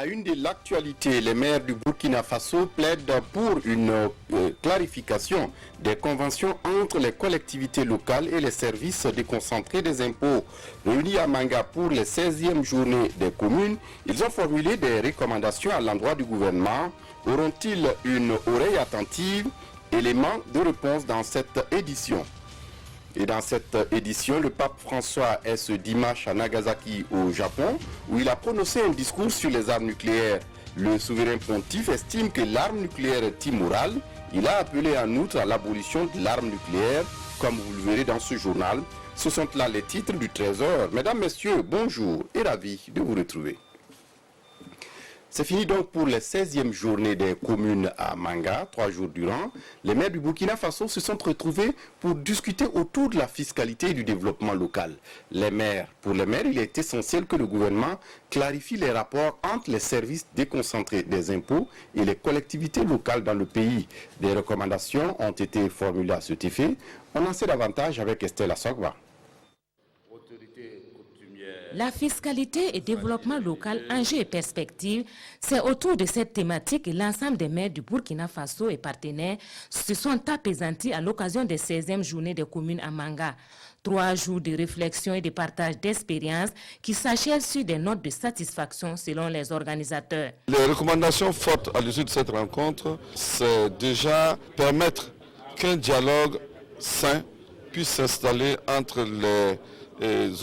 une de l'actualité, les maires du Burkina Faso plaident pour une clarification des conventions entre les collectivités locales et les services déconcentrés des impôts. Réunis à Manga pour les 16e journées des communes, ils ont formulé des recommandations à l'endroit du gouvernement. Auront-ils une oreille attentive? Élément de réponse dans cette édition. Et dans cette édition, le pape François est ce dimanche à Nagasaki au Japon, où il a prononcé un discours sur les armes nucléaires. Le souverain pontife estime que l'arme nucléaire est immorale. Il a appelé en outre à l'abolition de l'arme nucléaire, comme vous le verrez dans ce journal. Ce sont là les titres du Trésor. Mesdames, Messieurs, bonjour et ravi de vous retrouver. C'est fini donc pour les 16e journées des communes à Manga, 3 jours durant. Les maires du Burkina Faso se sont retrouvés pour discuter autour de la fiscalité et du développement local. Pour les maires, il est essentiel que le gouvernement clarifie les rapports entre les services déconcentrés des impôts et les collectivités locales dans le pays. Des recommandations ont été formulées à cet effet. On en sait davantage avec Estelle Assogba. La fiscalité et développement local, enjeux et perspectives, c'est autour de cette thématique que l'ensemble des maires du Burkina Faso et partenaires se sont apaisantis à l'occasion des 16e journées des communes à Manga. 3 jours de réflexion et de partage d'expériences qui s'achèvent sur des notes de satisfaction selon les organisateurs. Les recommandations fortes à l'issue de cette rencontre, c'est déjà permettre qu'un dialogue sain puisse s'installer entre les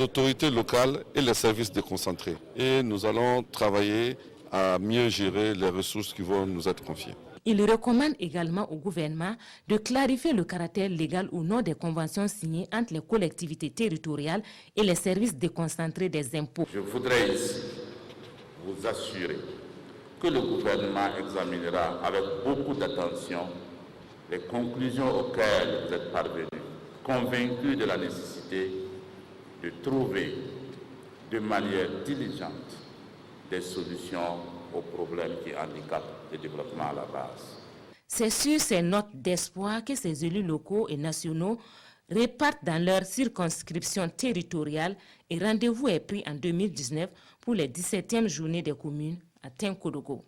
autorités locales et les services déconcentrés. Et nous allons travailler à mieux gérer les ressources qui vont nous être confiées. Il recommande également au gouvernement de clarifier le caractère légal ou non des conventions signées entre les collectivités territoriales et les services déconcentrés des impôts. Je voudrais ici vous assurer que le gouvernement examinera avec beaucoup d'attention les conclusions auxquelles vous êtes parvenus, convaincus de la nécessité de trouver de manière diligente des solutions aux problèmes qui handicapent le développement à la base. C'est sur ces notes d'espoir que ces élus locaux et nationaux repartent dans leur circonscription territoriale et rendez-vous est pris en 2019 pour les 17e journées des communes à Tinkodogo.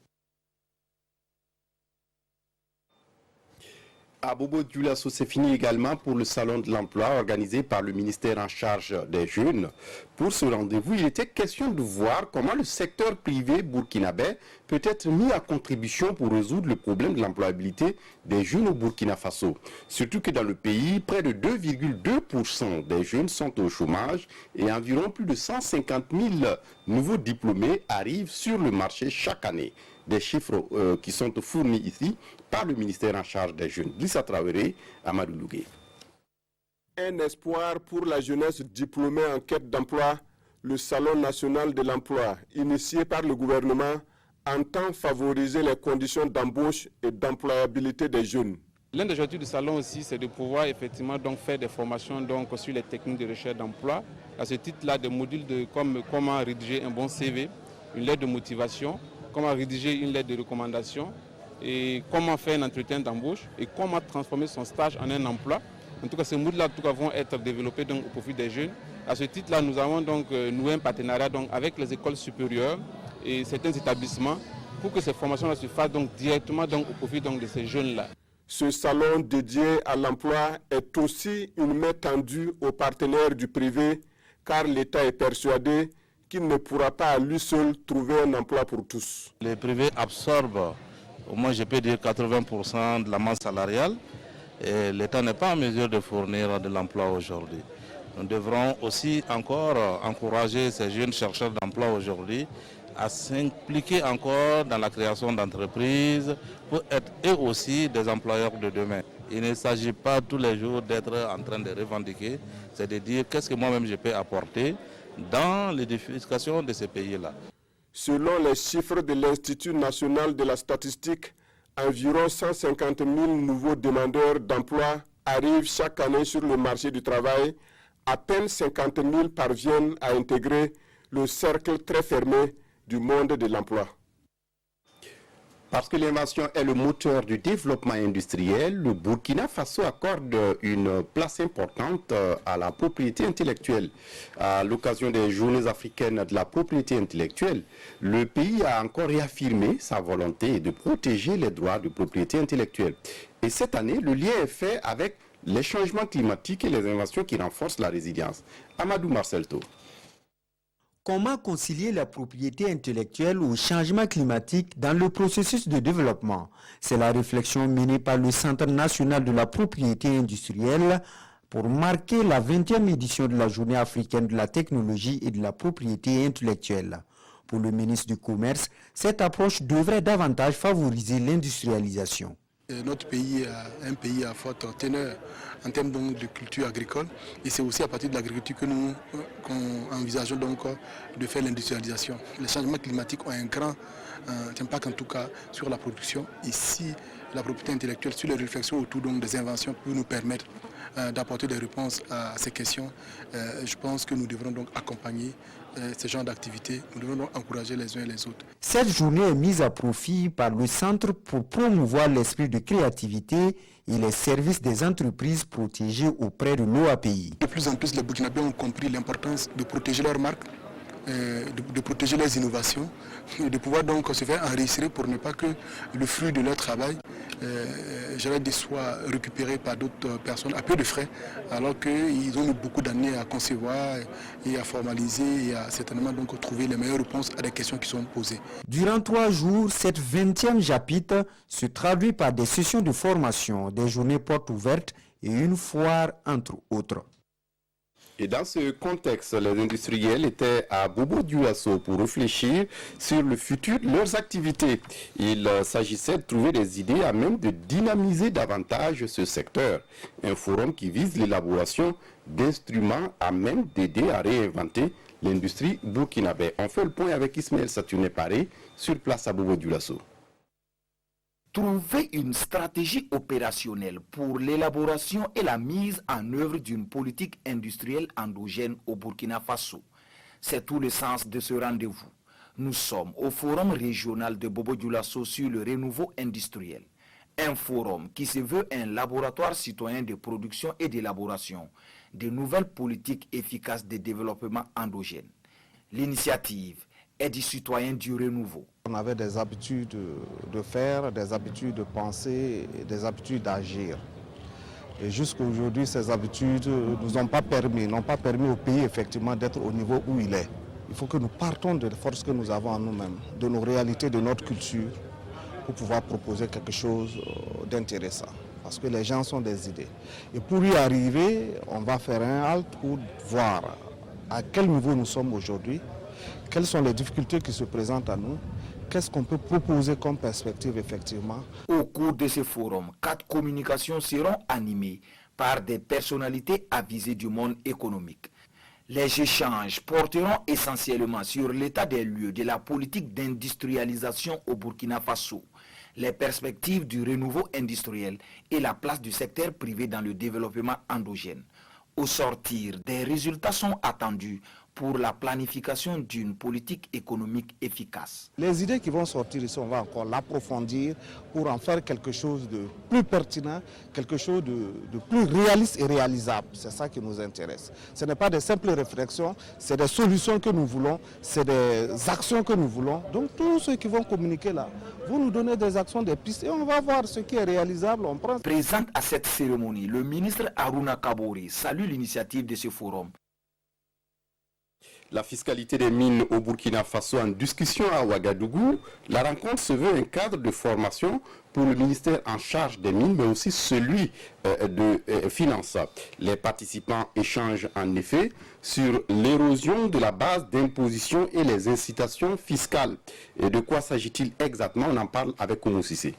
À Bobo Dioulasso, c'est fini également pour le salon de l'emploi organisé par le ministère en charge des jeunes. Pour ce rendez-vous, il était question de voir comment le secteur privé burkinabé peut être mis à contribution pour résoudre le problème de l'employabilité des jeunes au Burkina Faso. Surtout que dans le pays, près de 2,2% des jeunes sont au chômage et environ plus de 150 000 nouveaux diplômés arrivent sur le marché chaque année. Des chiffres qui sont fournis ici par le ministère en charge des jeunes. Lissa Traoré, Amadou Lougué. Un espoir pour la jeunesse diplômée en quête d'emploi, le Salon national de l'emploi, initié par le gouvernement, entend favoriser les conditions d'embauche et d'employabilité des jeunes. L'un des objectifs du salon aussi, c'est de pouvoir effectivement donc faire des formations donc sur les techniques de recherche d'emploi. À ce titre-là, des modules comme comment rédiger un bon CV, une lettre de motivation, comment rédiger une lettre de recommandation et comment faire un entretien d'embauche et comment transformer son stage en un emploi. En tout cas, ces modules-là vont être développés donc, au profit des jeunes. À ce titre-là, nous avons donc noué un partenariat donc, avec les écoles supérieures et certains établissements pour que ces formations-là se fassent donc, directement donc, au profit donc, de ces jeunes-là. Ce salon dédié à l'emploi est aussi une main tendue aux partenaires du privé car l'État est persuadé qu'il ne pourra pas à lui seul trouver un emploi pour tous. Les privés absorbent, au moins je peux dire 80% de la masse salariale et l'État n'est pas en mesure de fournir de l'emploi aujourd'hui. Nous devrons aussi encore encourager ces jeunes chercheurs d'emploi aujourd'hui à s'impliquer encore dans la création d'entreprises pour être eux aussi des employeurs de demain. Il ne s'agit pas tous les jours d'être en train de revendiquer, c'est de dire qu'est-ce que moi-même je peux apporter dans l'édification de ces pays-là. Selon les chiffres de l'Institut national de la statistique, environ 150 000 nouveaux demandeurs d'emploi arrivent chaque année sur le marché du travail. À peine 50 000 parviennent à intégrer le cercle très fermé du monde de l'emploi. Parce que l'invention est le moteur du développement industriel, le Burkina Faso accorde une place importante à la propriété intellectuelle. À l'occasion des Journées africaines de la propriété intellectuelle, le pays a encore réaffirmé sa volonté de protéger les droits de propriété intellectuelle. Et cette année, le lien est fait avec les changements climatiques et les inventions qui renforcent la résilience. Amadou Marcelto. Comment concilier la propriété intellectuelle au changement climatique dans le processus de développement? C'est la réflexion menée par le Centre national de la propriété industrielle pour marquer la 20e édition de la Journée africaine de la technologie et de la propriété intellectuelle. Pour le ministre du Commerce, cette approche devrait davantage favoriser l'industrialisation. Notre pays est un pays à forte teneur en termes donc de culture agricole et c'est aussi à partir de l'agriculture que nous envisageons donc de faire l'industrialisation. Les changements climatiques ont un grand impact en tout cas sur la production et si la propriété intellectuelle, sur les réflexions autour donc des inventions peut nous permettre d'apporter des réponses à ces questions, je pense que nous devrons donc accompagner ce genre d'activités, nous devons donc encourager les uns et les autres. Cette journée est mise à profit par le Centre pour promouvoir l'esprit de créativité et les services des entreprises protégées auprès de l'OAPI. De plus en plus, les Burkinabés ont compris l'importance de protéger leurs marques, de protéger leurs innovations, et de pouvoir donc se faire enregistrer pour ne pas que le fruit de leur travail soit récupéré par d'autres personnes à peu de frais, alors qu'ils ont eu beaucoup d'années à concevoir et à formaliser et à certainement donc trouver les meilleures réponses à des questions qui sont posées. Durant 3 jours, cette 20e chapitre se traduit par des sessions de formation, des journées portes ouvertes et une foire entre autres. Et dans ce contexte, les industriels étaient à Bobo-Dioulasso pour réfléchir sur le futur de leurs activités. Il s'agissait de trouver des idées à même de dynamiser davantage ce secteur. Un forum qui vise l'élaboration d'instruments à même d'aider à réinventer l'industrie burkinabé. On fait le point avec Ismaël Saturné-Paré sur place à Bobo-Dioulasso. Trouver une stratégie opérationnelle pour l'élaboration et la mise en œuvre d'une politique industrielle endogène au Burkina Faso. C'est tout le sens de ce rendez-vous. Nous sommes au Forum régional de Bobo-Dioulasso sur le renouveau industriel. Un forum qui se veut un laboratoire citoyen de production et d'élaboration de nouvelles politiques efficaces de développement endogène. L'initiative est du citoyen du renouveau. On avait des habitudes de faire, des habitudes de penser, des habitudes d'agir. Et jusqu'à aujourd'hui, ces habitudes n'ont pas permis au pays effectivement d'être au niveau où il est. Il faut que nous partons des forces que nous avons en nous-mêmes, de nos réalités, de notre culture, pour pouvoir proposer quelque chose d'intéressant. Parce que les gens sont des idées. Et pour y arriver, on va faire un halt pour voir à quel niveau nous sommes aujourd'hui, quelles sont les difficultés qui se présentent à nous, qu'est-ce qu'on peut proposer comme perspective effectivement. Au cours de ce forum, 4 communications seront animées par des personnalités avisées du monde économique. Les échanges porteront essentiellement sur l'état des lieux de la politique d'industrialisation au Burkina Faso, les perspectives du renouveau industriel et la place du secteur privé dans le développement endogène. Au sortir, des résultats sont attendus pour la planification d'une politique économique efficace. Les idées qui vont sortir ici, on va encore l'approfondir pour en faire quelque chose de plus pertinent, quelque chose de plus réaliste et réalisable. C'est ça qui nous intéresse. Ce n'est pas des simples réflexions, c'est des solutions que nous voulons, c'est des actions que nous voulons. Donc tous ceux qui vont communiquer là, vous nous donnez des actions, des pistes et on va voir ce qui est réalisable. On prend. Présente à cette cérémonie, le ministre Harouna Kabori salue l'initiative de ce forum. La fiscalité des mines au Burkina Faso en discussion à Ouagadougou. La rencontre se veut un cadre de formation pour le ministère en charge des mines, mais aussi celui de finances. Les participants échangent en effet sur l'érosion de la base d'imposition et les incitations fiscales. Et de quoi s'agit-il exactement? On en parle avec Oumou Sissé.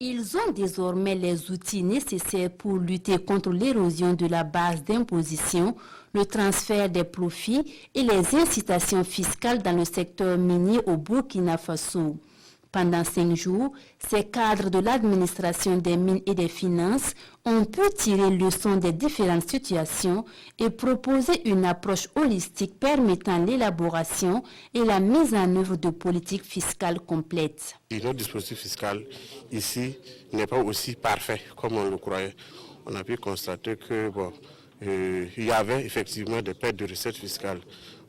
Ils ont désormais les outils nécessaires pour lutter contre l'érosion de la base d'imposition, le transfert des profits et les incitations fiscales dans le secteur minier au Burkina Faso. Pendant 5 jours, ces cadres de l'administration des mines et des finances ont pu tirer leçon des différentes situations et proposer une approche holistique permettant l'élaboration et la mise en œuvre de politiques fiscales complètes. Notre dispositif fiscal ici n'est pas aussi parfait comme on le croyait. On a pu constater que il y avait effectivement des pertes de recettes fiscales.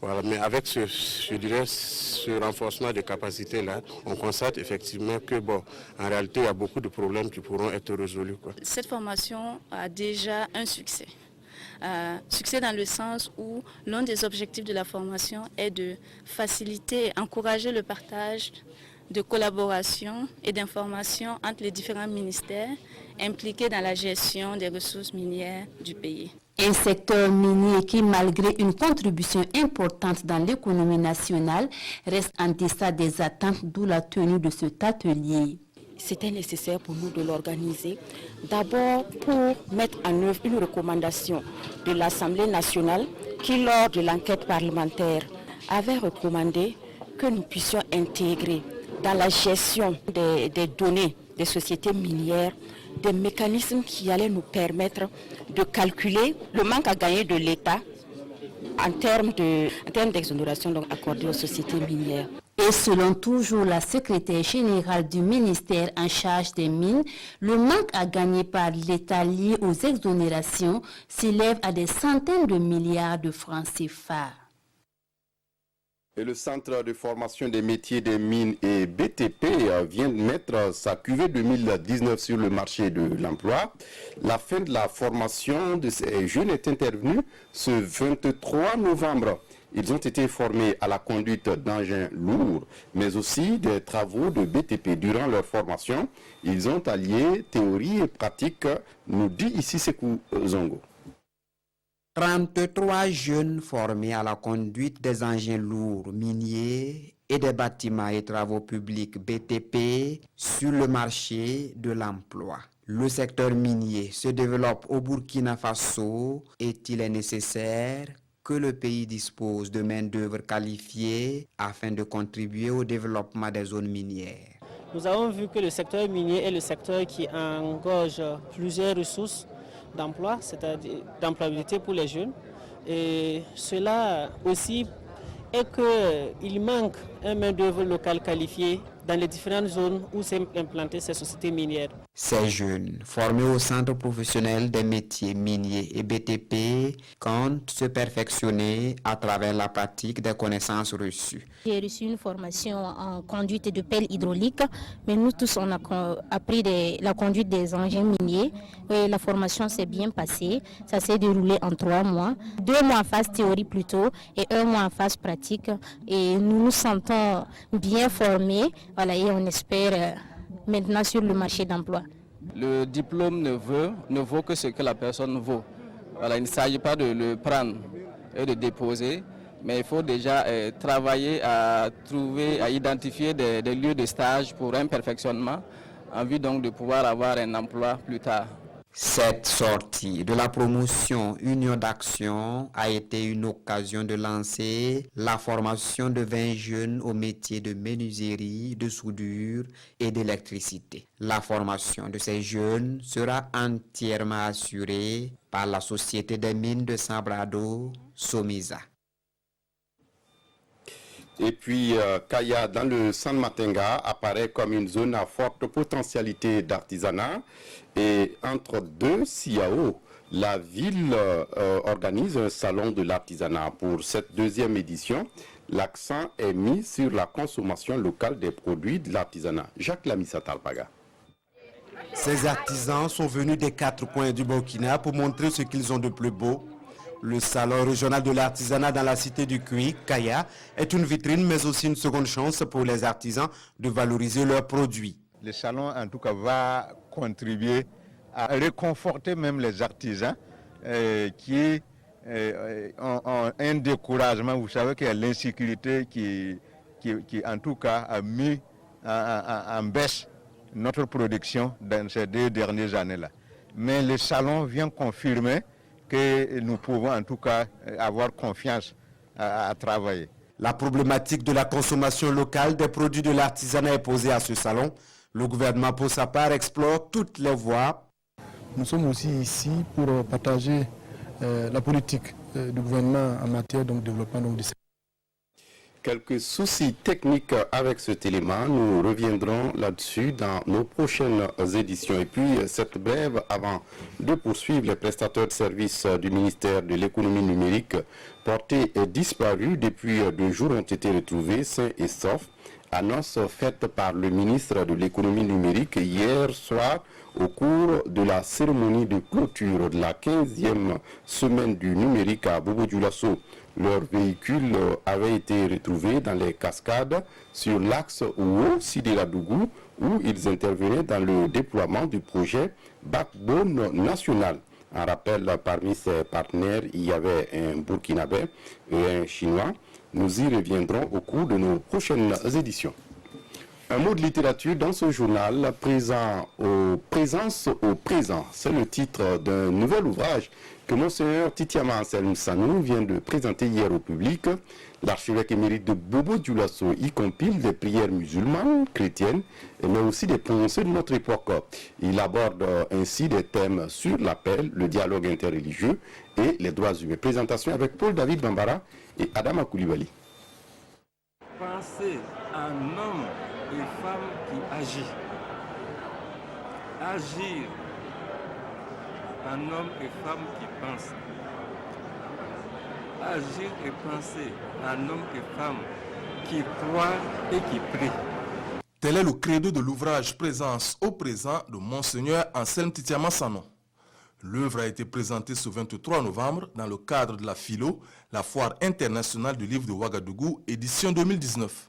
Voilà, mais avec ce renforcement des capacités-là, on constate effectivement que en réalité, il y a beaucoup de problèmes qui pourront être résolus. Cette formation a déjà un succès. Succès dans le sens où l'un des objectifs de la formation est de faciliter et encourager le partage de collaboration et d'informations entre les différents ministères impliqués dans la gestion des ressources minières du pays. Un secteur minier qui, malgré une contribution importante dans l'économie nationale, reste en deçà des attentes, d'où la tenue de cet atelier. C'était nécessaire pour nous de l'organiser, d'abord pour mettre en œuvre une recommandation de l'Assemblée nationale qui, lors de l'enquête parlementaire, avait recommandé que nous puissions intégrer dans la gestion des données des sociétés minières des mécanismes qui allaient nous permettre de calculer le manque à gagner de l'État en termes d'exonération accordée aux sociétés minières. Et selon toujours la secrétaire générale du ministère en charge des mines, le manque à gagner par l'État lié aux exonérations s'élève à des centaines de milliards de francs CFA. Et le Centre de formation des métiers des mines et BTP vient de mettre sa cuvée 2019 sur le marché de l'emploi. La fin de la formation de ces jeunes est intervenue ce 23 novembre. Ils ont été formés à la conduite d'engins lourds, mais aussi des travaux de BTP. Durant leur formation, ils ont allié théorie et pratique, nous dit ici Sekou Zongo. 33 jeunes formés à la conduite des engins lourds miniers et des bâtiments et travaux publics BTP sur le marché de l'emploi. Le secteur minier se développe au Burkina Faso et il est nécessaire que le pays dispose de main-d'œuvre qualifiée afin de contribuer au développement des zones minières. Nous avons vu que le secteur minier est le secteur qui engorge plusieurs ressources d'emploi, c'est-à-dire d'employabilité pour les jeunes. Et cela aussi est qu'il manque un main-d'œuvre locale qualifiée dans les différentes zones où sont implantées ces sociétés minières. Ces jeunes, formés au Centre professionnel des métiers miniers et BTP, comptent se perfectionner à travers la pratique des connaissances reçues. J'ai reçu une formation en conduite de pelle hydraulique, mais nous tous on a appris la conduite des engins miniers. Et la formation s'est bien passée, ça s'est déroulé en 3 mois, 2 mois en phase théorie plutôt et 1 mois en phase pratique. Et nous nous sentons bien formés, voilà, et on espère maintenant sur le marché d'emploi. Le diplôme ne vaut que ce que la personne vaut. Voilà, il ne s'agit pas de le prendre et de déposer, mais il faut déjà travailler à identifier des lieux de stage pour un perfectionnement, en vue donc de pouvoir avoir un emploi plus tard. Cette sortie de la promotion Union d'Action a été une occasion de lancer la formation de 20 jeunes au métier de menuiserie, de soudure et d'électricité. La formation de ces jeunes sera entièrement assurée par la Société des mines de Sabrado, Somisa. Et puis, Kaya, dans le San Matenga, apparaît comme une zone à forte potentialité d'artisanat. Et entre deux CIAO, la ville organise un salon de l'artisanat. Pour cette 2e édition, l'accent est mis sur la consommation locale des produits de l'artisanat. Jacques Lamissa Talpaga. Ces artisans sont venus des 4 coins du Burkina pour montrer ce qu'ils ont de plus beau. Le salon régional de l'artisanat dans la cité du Cuy, Kaya, est une vitrine mais aussi une seconde chance pour les artisans de valoriser leurs produits. Le salon, en tout cas, va contribuer à réconforter même les artisans qui ont un découragement. Vous savez qu'il y a l'insécurité qui, en tout cas, a mis en baisse notre production dans ces 2 dernières années-là. Mais le salon vient confirmer que nous pouvons en tout cas avoir confiance à travailler. La problématique de la consommation locale des produits de l'artisanat est posée à ce salon. Le gouvernement, pour sa part, explore toutes les voies. Nous sommes aussi ici pour partager la politique du gouvernement en matière de développement du secteur. Quelques soucis techniques avec cet élément, nous reviendrons là-dessus dans nos prochaines éditions. Et puis, cette brève, avant de poursuivre, les prestataires de services du ministère de l'économie numérique portés et disparus depuis 2 jours ont été retrouvés sains et saufs. Annonce faite par le ministre de l'économie numérique hier soir au cours de la cérémonie de clôture de la 15e semaine du numérique à Bobo-Dioulasso. Leur véhicule avait été retrouvé dans les cascades sur l'axe Ouo-Sidéladougou où ils intervenaient dans le déploiement du projet Backbone national. En rappel, parmi ses partenaires, il y avait un Burkinabé et un Chinois. Nous y reviendrons au cours de nos prochaines éditions. Un mot de littérature dans ce journal, Présence au présent. C'est le titre d'un nouvel ouvrage que Monseigneur Titiama Anselme Sanou vient de présenter hier au public. L'archevêque émérite de Bobo-Dioulasso y compile des prières musulmanes, chrétiennes, mais aussi des pensées de notre époque. Il aborde ainsi des thèmes sur la paix, le dialogue interreligieux et les droits humains. Présentation avec Paul-David Bambara et Adama Koulibaly. Pensez à un homme et femme qui agit. Agir. Un homme et femme qui pense. Agir et penser. Un homme et femme qui croit et qui prie. Tel est le credo de l'ouvrage Présence au présent de Monseigneur Anselme Titiama Sanou. L'œuvre a été présentée ce 23 novembre dans le cadre de la FILO, la foire internationale du livre de Ouagadougou, édition 2019.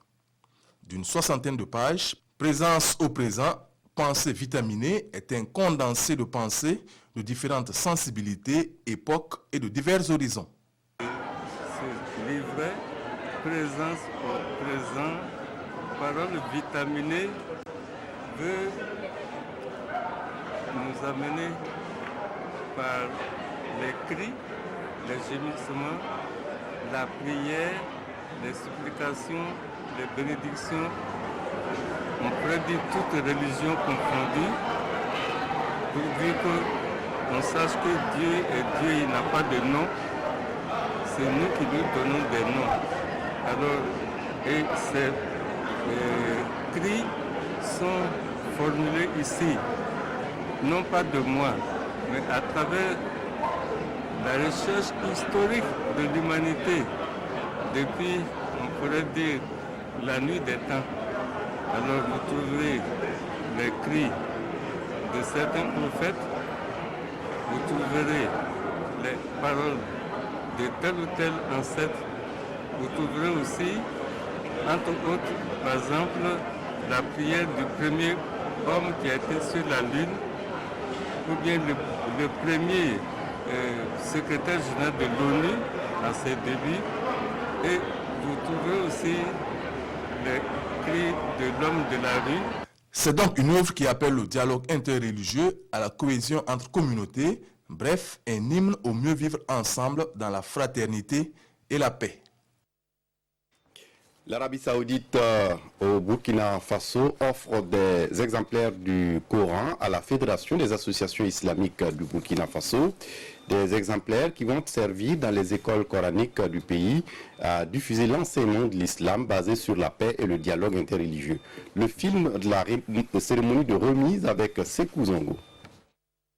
D'une 60aine de pages, Présence au présent, pensée vitaminée est un condensé de pensées de différentes sensibilités, époques et de divers horizons. Ce livret, Présence au présent, parole vitaminée, veut nous amener par les cris, les gémissements, la prière, les supplications, les bénédictions. On prédit toute religion confondue pour dire qu'on sache que Dieu est Dieu, il n'a pas de nom. C'est nous qui lui donnons des noms. Alors, et ces cris sont formulés ici, non pas de moi, mais à travers la recherche historique de l'humanité, depuis, on pourrait dire, la nuit des temps. Alors vous trouverez les cris de certains prophètes, vous trouverez les paroles de tel ou tel ancêtre, vous trouverez aussi, entre autres, par exemple, la prière du premier homme qui a été sur la Lune, ou bien le premier secrétaire général de l'ONU à ses débuts, et vous trouverez aussi les cris de l'homme de la rue. C'est donc une œuvre qui appelle le dialogue interreligieux à la cohésion entre communautés, bref, un hymne au mieux vivre ensemble dans la fraternité et la paix. L'Arabie Saoudite au Burkina Faso offre des exemplaires du Coran à la Fédération des associations islamiques du Burkina Faso. Des exemplaires qui vont servir dans les écoles coraniques du pays à diffuser l'enseignement de l'islam basé sur la paix et le dialogue interreligieux. Le film de la cérémonie de remise avec Sekou Zongo.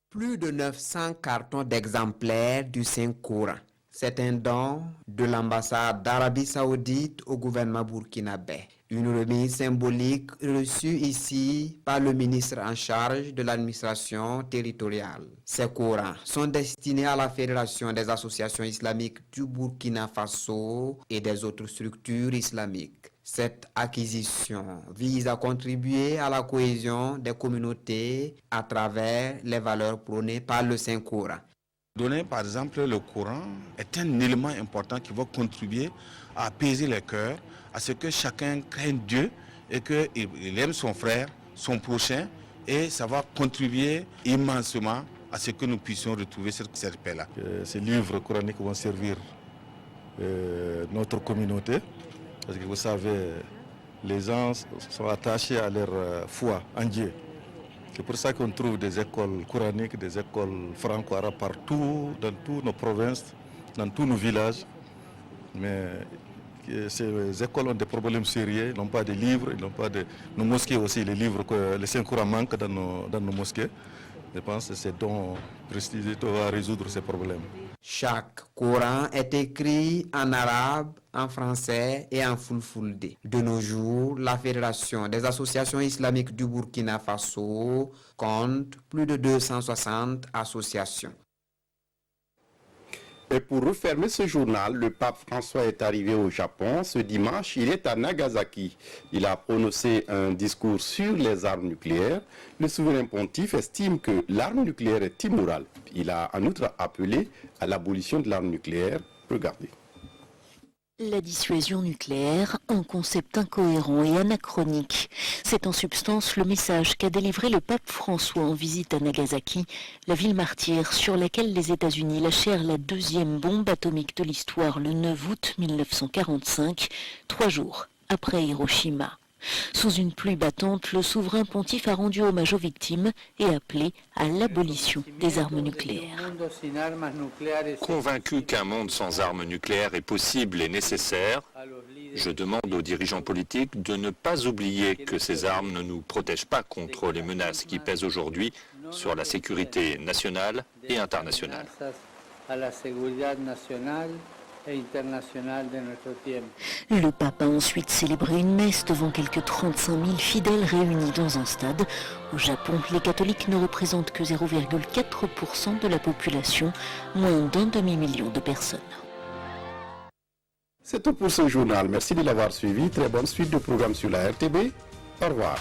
Plus de 900 cartons d'exemplaires du Saint-Coran. C'est un don de l'ambassade d'Arabie Saoudite au gouvernement burkinabé. Une remise symbolique reçue ici par le ministre en charge de l'administration territoriale. Ces Corans sont destinés à la Fédération des associations islamiques du Burkina Faso et des autres structures islamiques. Cette acquisition vise à contribuer à la cohésion des communautés à travers les valeurs prônées par le Saint-Coran. Donner par exemple le Coran est un élément important qui va contribuer à apaiser les cœurs, à ce que chacun craigne Dieu et qu'il aime son frère, son prochain, et ça va contribuer immensément à ce que nous puissions retrouver cette paix-là. Ces livres coraniques vont servir notre communauté Parce que vous savez, les gens sont attachés à leur foi en Dieu. C'est pour ça qu'on trouve des écoles coraniques, des écoles franco-arabes partout, dans toutes nos provinces, dans tous nos villages. Mais ces écoles ont des problèmes sérieux, ils n'ont pas de livres, ils n'ont pas de... Nos mosquées aussi, les livres, les Saint-Courans manquent dans nos mosquées. Je pense que c'est donc Prestige va résoudre ces problèmes. Chaque Coran est écrit en arabe, en français et en fulfulde. De nos jours, la Fédération des associations islamiques du Burkina Faso compte plus de 260 associations. Et pour refermer ce journal, le pape François est arrivé au Japon. Ce dimanche, il est à Nagasaki. Il a prononcé un discours sur les armes nucléaires. Le souverain pontife estime que l'arme nucléaire est immorale. Il a en outre appelé à l'abolition de l'arme nucléaire. Regardez. La dissuasion nucléaire, un concept incohérent et anachronique. C'est en substance le message qu'a délivré le pape François en visite à Nagasaki, la ville martyre sur laquelle les États-Unis lâchèrent la deuxième bombe atomique de l'histoire le 9 août 1945, 3 jours après Hiroshima. Sous une pluie battante, le souverain pontife a rendu hommage aux victimes et appelé à l'abolition des armes nucléaires. Convaincu qu'un monde sans armes nucléaires est possible et nécessaire, je demande aux dirigeants politiques de ne pas oublier que ces armes ne nous protègent pas contre les menaces qui pèsent aujourd'hui sur la sécurité nationale et internationale. Le pape a ensuite célébré une messe devant quelques 35 000 fidèles réunis dans un stade. Au Japon, les catholiques ne représentent que 0,4% de la population, moins d'un demi-million de personnes. C'est tout pour ce journal. Merci de l'avoir suivi. Très bonne suite de programmes sur la RTB. Au revoir.